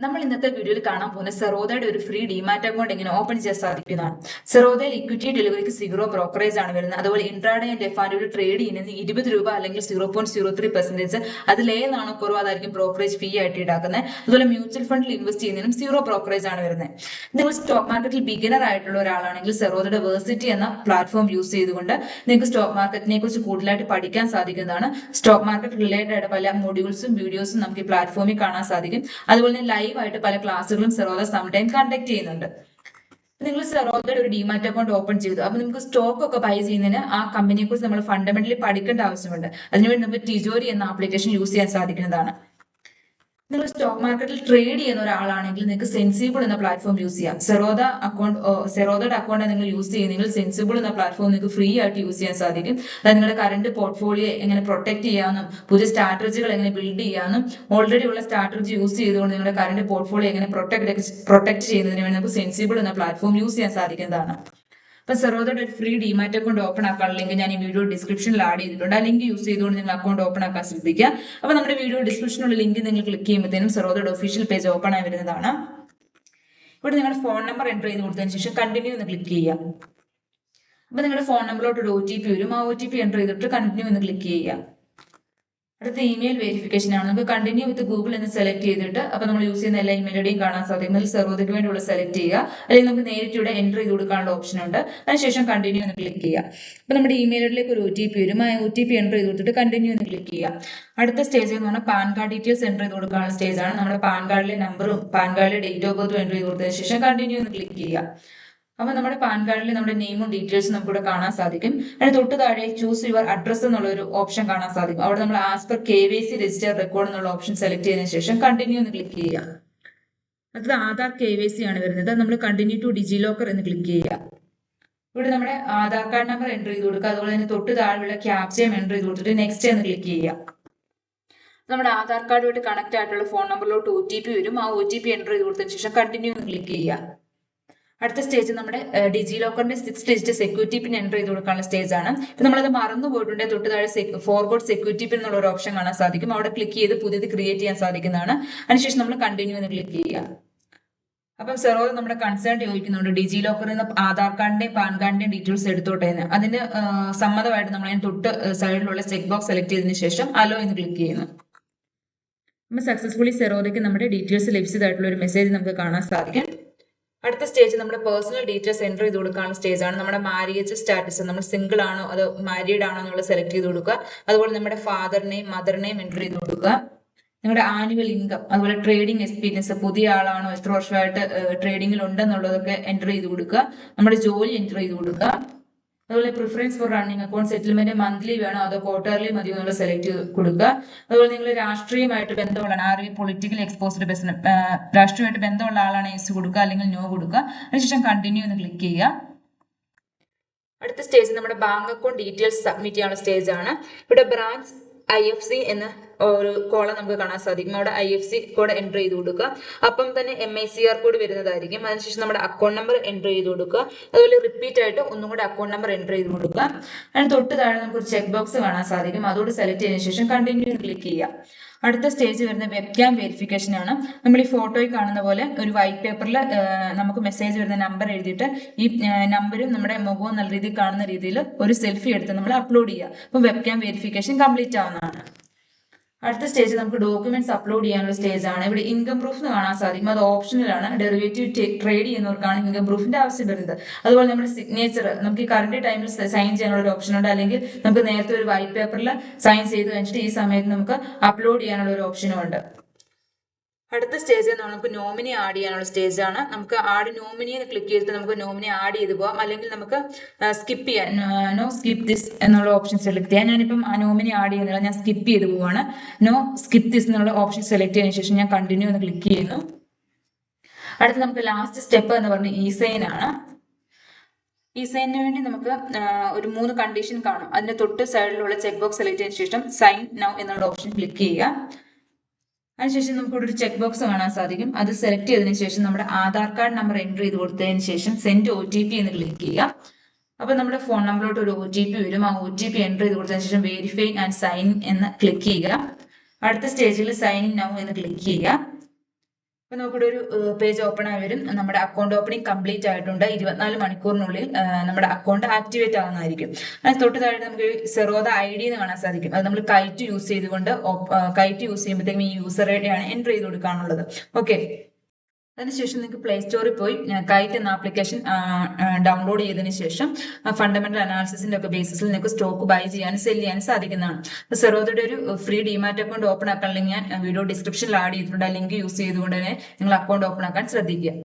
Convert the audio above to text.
നമ്മൾ ഇന്നത്തെ വീഡിയോയിൽ കാണാൻ പോകുന്ന സെറോദയുടെ ഒരു ഫ്രീ ഡിമാറ്റ് അക്കൗണ്ട് എങ്ങനെ ഓപ്പൺ ചെയ്യാൻ സാധിക്കുന്നതാണ്. സെറോദയിൽ ഇക്വിറ്റി ഡെലിവറിക്ക് 0 ബ്രോക്കറേജ് ആണ് വരുന്നത്. അതുപോലെ ഇൻട്രാഡേ ആൻഡ് എഫ് ട്രേഡ് ചെയ്യുന്നത് 20 രൂപ അല്ലെങ്കിൽ 0.03%. അതിലേതാണോ കുറവ് അതായിരിക്കും ബ്രോക്കറേജ് ഫീ ആയിട്ട് ഈടാക്കുന്നത്. അതുപോലെ മ്യൂച്വൽ ഫണ്ടിൽ ഇൻവെസ്റ്റ് ചെയ്യുന്നതിനും 0 ബ്രോക്കറേജ് ആണ് വരുന്നത്. നിങ്ങൾ സ്റ്റോക്ക് മാർക്കറ്റിൽ ബിഗിനർ ആയിട്ടുള്ള ഒരാളാണെങ്കിൽ സെറോദയുടെ വേഴ്സിറ്റി എന്ന പ്ലാറ്റ്ഫോം യൂസ് ചെയ്തുകൊണ്ട് നിങ്ങൾക്ക് സ്റ്റോക്ക് മാർക്കറ്റിനെ കുറിച്ച് കൂടുതലായിട്ട് പഠിക്കാൻ സാധിക്കുന്നതാണ്. സ്റ്റോക്ക് മാർക്കറ്റ് റിലേറ്റഡ് ആയിട്ട് പല മൊഡ്യൂൾസും വീഡിയോസും നമുക്ക് ഈ പ്ലാറ്റ്ഫോമിൽ കാണാൻ സാധിക്കും. അതുപോലെ തന്നെ ലൈവ് ആയിട്ട് പല ക്ലാസ്സുകളും സെറോദ സംടൈം കണ്ടക്ട് ചെയ്യുന്നുണ്ട്. നിങ്ങൾ സെറോദയുടെ ഒരു ഡിമാറ്റ് അക്കൗണ്ട് ഓപ്പൺ ചെയ്തു. അപ്പൊ നമുക്ക് സ്റ്റോക്ക് ഒക്കെ ബൈ ചെയ്യുന്നതിന് ആ കമ്പനിയെ കുറിച്ച് നമ്മൾ ഫണ്ടമെന്റലി പഠിക്കേണ്ട ആവശ്യമുണ്ട്. അതിനുവേണ്ടി നമുക്ക് ടിജോരി എന്ന ആപ്ലിക്കേഷൻ യൂസ് ചെയ്യാൻ സാധിക്കുന്നതാണ്. നിങ്ങൾ സ്റ്റോക്ക് മാർക്കറ്റിൽ ട്രേഡ് ചെയ്യുന്ന ഒരാളാണെങ്കിൽ നിങ്ങൾക്ക് സെൻസിബിൾ എന്ന പ്ലാറ്റ്ഫോം യൂസ് ചെയ്യാം. സെറോദയുടെ അക്കൗണ്ട് നിങ്ങൾ യൂസ് ചെയ്യുന്നെങ്കിൽ സെൻസിബിൾ എന്ന പ്ലാറ്റ്ഫോം നിങ്ങൾക്ക് ഫ്രീ ആയിട്ട് യൂസ് ചെയ്യാൻ സാധിക്കും. അതായത് നിങ്ങളുടെ കറന്റ് പോർട്ട്ഫോളിയോ എങ്ങനെ പ്രൊട്ടക്ട് ചെയ്യാമെന്നും പുതിയ സ്ട്രാറ്റജികൾ എങ്ങനെ ബിൽഡ് ചെയ്യാമെന്നും ഓൾറെഡി ഉള്ള സ്ട്രാറ്റജി യൂസ് ചെയ്തുകൊണ്ട് നിങ്ങളുടെ കറന്റ് പോർട്ട്ഫോളിയോ എങ്ങനെ പ്രൊട്ടക്ട് ചെയ്യുന്നതിന് വേണ്ടി നമുക്ക് സെൻസിബിൾ എന്ന പ്ലാറ്റ്ഫോം യൂസ് ചെയ്യാൻ സാധിക്കുന്നതാണ്. അപ്പൊ സെറോദയുടെ ഒരു ഫ്രീ ഡിമാറ്റ് അക്കൗണ്ട് ഓപ്പൺ ആക്കാനുള്ള ലിങ്ക് ഞാൻ ഈ വീഡിയോ ഡിസ്ക്രിപ്ഷനിൽ ആഡ് ചെയ്തിട്ടുണ്ട്. ആ ലിങ്ക് യൂസ് ചെയ്തുകൊണ്ട് നിങ്ങൾ അക്കൗണ്ട് ഓപ്പൺ ആക്കാൻ ശ്രദ്ധിക്കുക. അപ്പൊ നമ്മുടെ വീഡിയോ ഡിസ്ക്രിപ്ഷനുള്ള ലിങ്ക് നിങ്ങൾ ക്ലിക്ക് ചെയ്യുമ്പോഴത്തേനും സെറോദയുടെ ഒഫീഷ്യൽ പേജ് ഓപ്പൺ ആയി വരുന്നതാണ്. ഇവിടെ നിങ്ങളുടെ ഫോൺ നമ്പർ എൻ്റർ ചെയ്ത് കൊടുത്തതിന് ശേഷം കണ്ടിന്യൂ എന്ന് ക്ലിക്ക് ചെയ്യുക. അപ്പൊ നിങ്ങളുടെ ഫോൺ നമ്പറിലോട്ട് ഒരു OTP വരും. ആ OTP എൻ്റർ ചെയ്തിട്ട് കണ്ടിന്യൂ എന്ന് ക്ലിക്ക് ചെയ്യുക. അടുത്ത ഇമെയിൽ വെരിഫിക്കേഷൻ ആണ്. നമുക്ക് കണ്ടിന്യൂ വിത്ത് ഗൂഗിൾ എന്ന് സെലക്ട് ചെയ്തിട്ട് അപ്പൊ നമ്മൾ യൂസ് ചെയ്യുന്ന എല്ലാ ഇമെയിൽ ഐഡിയും കാണാൻ സാധിക്കും. അതിൽ സെറോദയ്ക്ക് വേണ്ടിയുള്ള സെലക്ട് ചെയ്യുക. അല്ലെങ്കിൽ നമുക്ക് നേരിട്ട് ഇവിടെ എൻ്റർ ചെയ്ത് കൊടുക്കാനുള്ള ഓപ്ഷൻ ഉണ്ട്. അതിനുശേഷം കണ്ടിന്യൂ എന്ന് ക്ലിക്ക് ചെയ്യുക. അപ്പൊ നമ്മുടെ ഇമെയിൽ ഐഡിയിലേക്ക് ഒരു OTP വരും. ആ OTP എൻ്റർ ചെയ്ത് കൊടുത്തിട്ട് കണ്ടിന്യൂ എന്ന് ക്ലിക്ക് ചെയ്യുക. അടുത്ത സ്റ്റേജ് എന്ന് പറഞ്ഞാൽ പാൻ കാർഡ് ഡീറ്റെയിൽസ് എൻ്റർ ചെയ്ത് കൊടുക്കാനുള്ള സ്റ്റേജ് ആണ്. നമ്മുടെ പാൻ കാർഡിലെ നമ്പറും പാൻ കാർഡിലെ ഡേറ്റ് ഓഫ് ബർത്തും എൻ്റർ ചെയ്ത് കൊടുത്തതിന് ശേഷം കണ്ടിന്യൂ എന്ന് ക്ലിക്ക് ചെയ്യുക. അപ്പൊ നമ്മുടെ പാൻ കാർഡിൽ നമ്മുടെ നെയിമും ഡീറ്റെയിൽസും നമുക്ക് ഇവിടെ കാണാൻ സാധിക്കും. അതിന് തൊട്ട് താഴെ ചൂസ് യുവർ അഡ്രസ് എന്നുള്ള ഒരു ഓപ്ഷൻ കാണാൻ സാധിക്കും. അവിടെ നമ്മൾ as per KYC register record എന്നുള്ള ഓപ്ഷൻ സെലക്ട് ചെയ്തതിനു ശേഷം കണ്ടിന്യൂ എന്ന് ക്ലിക്ക് ചെയ്യുക. അടുത്തത് ആധാർ KYC ആണ് വരുന്നത്. നമ്മൾ കണ്ടിന്യൂ ടു ഡിജിലോക്കർ എന്ന് ക്ലിക്ക് ചെയ്യുക. ഇവിടെ നമ്മുടെ ആധാർ കാർഡ് നമ്പർ എൻ്റർ ചെയ്ത് കൊടുക്കുക. അതുപോലെ തന്നെ തൊട്ട് താഴെയുള്ള ക്യാപ്ചയും എൻ്റർ ചെയ്ത് കൊടുത്തിട്ട് നെക്സ്റ്റ് എന്ന് ക്ലിക്ക് ചെയ്യുക. നമ്മുടെ ആധാർ കാർഡുമായിട്ട് കണക്ട് ആയിട്ടുള്ള ഫോൺ നമ്പറിലോട്ട് OTP വരും. ആ OTP എൻ്റർ ചെയ്ത് കൊടുത്തതിന് ശേഷം കണ്ടിന്യൂ എന്ന് ക്ലിക്ക് ചെയ്യുക. അടുത്ത സ്റ്റേജ് നമ്മുടെ ഡിജിലോക്കറിന്റെ 6 ഡിജിറ്റ് സെക്യൂരിറ്റി പിൻ എൻ്റർ ചെയ്ത് കൊടുക്കാനുള്ള സ്റ്റേജ് ആണ്. ഇപ്പൊ നമ്മളത് മറന്നു പോയിട്ടുണ്ടെങ്കിൽ തൊട്ട് താഴെ ഫോർവേഡ് സെക്യൂരിറ്റി പിൻ എന്നുള്ള ഒരു ഓപ്ഷൻ കാണാൻ സാധിക്കും. അവിടെ ക്ലിക്ക് ചെയ്ത് പുതിയത് ക്രിയേറ്റ് ചെയ്യാൻ സാധിക്കുന്നതാണ്. അതിനുശേഷം നമ്മൾ കണ്ടിന്യൂ എന്ന് ക്ലിക്ക് ചെയ്യുക. അപ്പം സെറോദ നമ്മുടെ കൺസേൺ ചോദിക്കുന്നുണ്ട് ഡിജിലോക്കറിൽ നിന്ന് ആധാർ കാർഡിന്റെയും പാൻ കാർഡിന്റെയും ഡീറ്റെയിൽസ് എടുത്തോട്ടെ. അതിന് സമ്മതമായിട്ട് നമ്മൾ അതിന് തൊട്ട് സൈഡിലുള്ള ചെക്ക് ബോക്സ് സെലക്ട് ചെയ്തതിനു ശേഷം അലോ എന്ന് ക്ലിക്ക് ചെയ്യുന്നു. നമ്മൾ സക്സസ്ഫുള്ളി സെറോദയ്ക്ക് നമ്മുടെ ഡീറ്റെയിൽസ് ലഭിച്ചതായിട്ടുള്ള ഒരു മെസ്സേജ് നമുക്ക് കാണാൻ സാധിക്കും. അടുത്ത സ്റ്റേജ് നമ്മുടെ പേഴ്സണൽ ഡീറ്റെയിൽസ് എൻ്റർ ചെയ്ത് കൊടുക്കാനുള്ള സ്റ്റേജ് ആണ്. നമ്മുടെ മാരേജ് സ്റ്റാറ്റസ്, നമ്മൾ സിംഗിൾ ആണോ അതോ മാരീഡ് ആണോ എന്നുള്ളത് സെലക്ട് ചെയ്ത് കൊടുക്കുക. അതുപോലെ നമ്മുടെ father name mother name enter ചെയ്ത് കൊടുക്കുക. നിങ്ങളുടെ ആനുവൽ ഇൻകം, അതുപോലെ ട്രേഡിംഗ് എക്സ്പീരിയൻസ്, പുതിയ ആളാണോ എത്ര വർഷമായിട്ട് ട്രേഡിംഗിൽ ഉണ്ടെന്നുള്ളതൊക്കെ എൻ്റർ ചെയ്ത് കൊടുക്കുക. നമ്മുടെ ജോലി എൻ്റർ ചെയ്ത് കൊടുക്കുക. അതുപോലെ preference for running account settlement monthly വേണോ അതോ ക്വാർട്ടർലി മതിയോ എന്നുള്ള സെലക്ട് ചെയ്ത് കൊടുക്കുക. അതുപോലെ നിങ്ങൾ രാഷ്ട്രീയമായിട്ട് ബന്ധമുള്ള പൊളിറ്റിക്കൽ എക്സ്പോസ്ഡ് രാഷ്ട്രീയമായിട്ട് ബന്ധമുള്ള ആളാണ് യെസ് കൊടുക്കുക അല്ലെങ്കിൽ നോ കൊടുക്കുക. അതിനുശേഷം കണ്ടിന്യൂ എന്ന് ക്ലിക്ക് ചെയ്യുക. അടുത്ത സ്റ്റേജ് നമ്മുടെ ബാങ്ക് അക്കൗണ്ട് ഡീറ്റെയിൽസ് സബ്മിറ്റ് ചെയ്യാനുള്ള സ്റ്റേജ് ആണ്. ഇവിടെ ബ്രാഞ്ച് IFC എന്ന ഒരു കോളം നമുക്ക് കാണാൻ സാധിക്കും. അവിടെ IFC കോഡ് എൻ്റർ ചെയ്ത് കൊടുക്കുക. അപ്പം തന്നെ MICR കോഡ് വരുന്നതായിരിക്കും. അതിനുശേഷം നമ്മുടെ അക്കൗണ്ട് നമ്പർ എൻ്റർ ചെയ്ത് കൊടുക്കുക. അതുപോലെ റിപ്പീറ്റ് ആയിട്ട് ഒന്നും കൂടെ അക്കൗണ്ട് നമ്പർ എൻ്റർ ചെയ്ത് കൊടുക്കുക. അതിന് തൊട്ട് താഴെ നമുക്ക് ഒരു ചെക്ക് ബോക്സ് കാണാൻ സാധിക്കും. അതോട് സെലക്ട് ചെയ്തതിനു ശേഷം കണ്ടിന്യൂ ക്ലിക്ക് ചെയ്യുക. അടുത്ത സ്റ്റേജ് വരുന്ന വെബ്കാം വെരിഫിക്കേഷൻ ആണ്. നമ്മൾ ഈ ഫോട്ടോയിൽ കാണുന്ന പോലെ ഒരു വൈറ്റ് പേപ്പറിൽ നമുക്ക് മെസ്സേജ് വരുന്ന നമ്പർ എഴുതിയിട്ട് ഈ നമ്പരും നമ്മുടെ മുഖവും നല്ല രീതിയിൽ കാണുന്ന രീതിയിൽ ഒരു സെൽഫി എടുത്ത് നമ്മൾ അപ്ലോഡ് ചെയ്യുക. അപ്പം വെബ്കാം വെരിഫിക്കേഷൻ കംപ്ലീറ്റ് ആവുന്നതാണ്. അടുത്ത സ്റ്റേജ് നമുക്ക് ഡോക്യുമെന്റ്സ് അപ്ലോഡ് ചെയ്യാനുള്ള സ്റ്റേജ് ആണ്. ഇവിടെ ഇൻകം പ്രൂഫ് കാണാൻ സാധിക്കും. അത് ഓപ്ഷനിലാണ്. ഡെറിവേറ്റീവ് ട്രേഡ് ചെയ്യുന്നവർക്കാണ് ഇൻകം പ്രൂഫിന്റെ ആവശ്യം വരുന്നത്. അതുപോലെ നമ്മുടെ സിഗ്നേച്ചർ നമുക്ക് ഈ കറന്റ് ടൈമിൽ സൈൻ ചെയ്യാനുള്ള ഒരു ഓപ്ഷൻ ഉണ്ട്. അല്ലെങ്കിൽ നമുക്ക് നേരത്തെ ഒരു വൈറ്റ് പേപ്പറിൽ സൈൻ ചെയ്ത് കഴിഞ്ഞിട്ട് ഈ സമയത്ത് നമുക്ക് അപ്ലോഡ് ചെയ്യാനുള്ള ഒരു ഓപ്ഷനും ഉണ്ട്. അടുത്ത സ്റ്റേജ് എന്ന് പറഞ്ഞാൽ നമുക്ക് നോമിനി ആഡ് ചെയ്യാനുള്ള സ്റ്റേജ് ആണ്. നമുക്ക് ആഡ് നോമിനി എന്ന് ക്ലിക്ക് ചെയ്തിട്ട് നമുക്ക് നോമിനി ആഡ് ചെയ്ത് പോകാം. അല്ലെങ്കിൽ നമുക്ക് സ്കിപ്പ് ചെയ്യാൻ നോ സ്കിപ്പ് ദിസ് എന്നുള്ള ഓപ്ഷൻ സെലക്ട് ചെയ്യാം. ഞാനിപ്പം ആ നോമിനി ആഡ് ചെയ്യുന്നില്ല, ഞാൻ സ്കിപ്പ് ചെയ്ത് പോവാണ്. നോ സ്കിപ്പ് ദിസ് എന്നുള്ള ഓപ്ഷൻ സെലക്ട് ചെയ്തതിനു ശേഷം ഞാൻ കണ്ടിന്യൂ എന്ന് ക്ലിക്ക് ചെയ്യുന്നു. അടുത്ത നമുക്ക് ലാസ്റ്റ് സ്റ്റെപ്പ് എന്ന് പറഞ്ഞാൽ ഇസൈൻ ആണ്. ഇസൈനിന് വേണ്ടി നമുക്ക് ഒരു 3 കണ്ടീഷൻ കാണും. അതിന്റെ തൊട്ട് സൈഡിലുള്ള ചെക്ക് ബോക്സ് സെലക്ട് ചെയ്തതിനു ശേഷം സൈൻ നൗ എന്നുള്ള ഓപ്ഷൻ ക്ലിക്ക് ചെയ്യുക. അതിനുശേഷം നമുക്ക് ഇവിടെ ഒരു ചെക്ക് ബോക്സ് കാണാൻ സാധിക്കും. അത് സെലക്ട് ചെയ്തതിനു ശേഷം നമ്മുടെ ആധാർ കാർഡ് നമ്പർ എൻ്റർ ചെയ്ത് കൊടുത്തതിന് ശേഷം സെൻഡ് OTP എന്ന് ക്ലിക്ക് ചെയ്യുക. അപ്പൊ നമ്മുടെ ഫോൺ നമ്പറിലോട്ട് ഒരു OTP വരും. ആ OTP എൻ്റർ ചെയ്ത് കൊടുത്തതിന് ശേഷം വെരിഫൈ ആൻഡ് സൈൻ എന്ന് ക്ലിക്ക് ചെയ്യുക. അടുത്ത സ്റ്റേജിൽ സൈൻ ഇൻ നൗ എന്ന് ക്ലിക്ക് ചെയ്യുക. അപ്പൊ നമുക്കിവിടെ ഒരു പേജ് ഓപ്പൺ ആയി വരും. നമ്മുടെ അക്കൗണ്ട് ഓപ്പണിംഗ് കംപ്ലീറ്റ് ആയിട്ടുണ്ട്. 24 മണിക്കൂറിനുള്ളിൽ നമ്മുടെ അക്കൗണ്ട് ആക്ടിവേറ്റ് ആവുന്നതായിരിക്കും. അതിന് തൊട്ട് താഴെ നമുക്ക് സെറോദ ID എന്ന് കാണാൻ സാധിക്കും. അത് നമ്മൾ കൈറ്റ് യൂസ് ചെയ്തുകൊണ്ട് കൈറ്റ് യൂസ് ചെയ്യുമ്പോഴത്തേക്കും ഈ യൂസർ ID ആണ് എൻ്റർ ചെയ്ത് കൊടുക്കാനുള്ളത്. ഓക്കെ, അതിനുശേഷം നിങ്ങൾക്ക് പ്ലേ സ്റ്റോറിൽ പോയി കൈറ്റ് എന്ന ആപ്ലിക്കേഷൻ ഡൗൺലോഡ് ചെയ്തതിനു ശേഷം ഫണ്ടമെന്റൽ അനാലിസിന്റെ ഒക്കെ ബേസിസിൽ നിങ്ങൾക്ക് സ്റ്റോക്ക് ബൈ ചെയ്യാനും സെല് ചെയ്യാനും സാധിക്കുന്നതാണ്. അപ്പോൾ സെറോദയുടെ ഒരു ഫ്രീ ഡിമാറ്റ് അക്കൗണ്ട് ഓപ്പൺ ആക്കാൻ ഞാൻ വീഡിയോ ഡിസ്ക്രിപ്ഷനിൽ ആഡ് ചെയ്തിട്ടുണ്ട്. ആ ലിങ്ക് യൂസ് ചെയ്തുകൊണ്ട് തന്നെ നിങ്ങൾ അക്കൗണ്ട് ഓപ്പൺ ആക്കാൻ ശ്രദ്ധിക്കുക.